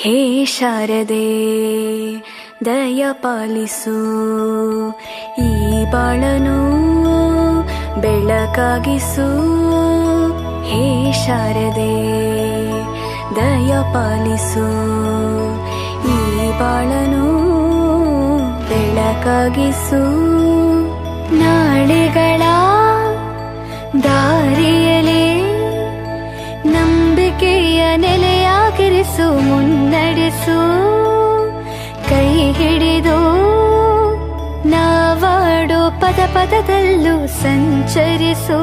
ಹೇ ಶಾರದೆ ದಯ ಪಾಲಿಸು, ಈ ಬಾಳನು ಬೆಳಕಾಗಿಸು. ಹೇ ಶಾರದೆ ದಯ ಪಾಲಿಸು, ಈ ಬಾಳನು ಬೆಳಕಾಗಿಸು. ನಾಳೆಗಳ ದಾರಿಯಲೇ ನಂಬಿಕೆಯ ನೆಲೆಯಾಗಿರಿಸು, ಮುನ್ನಡೆಸು. ಕೈ ಹಿಡಿದು ನಾವಾಡೋ ಪದ ಪದದಲ್ಲೂ ಸಂಚರಿಸು.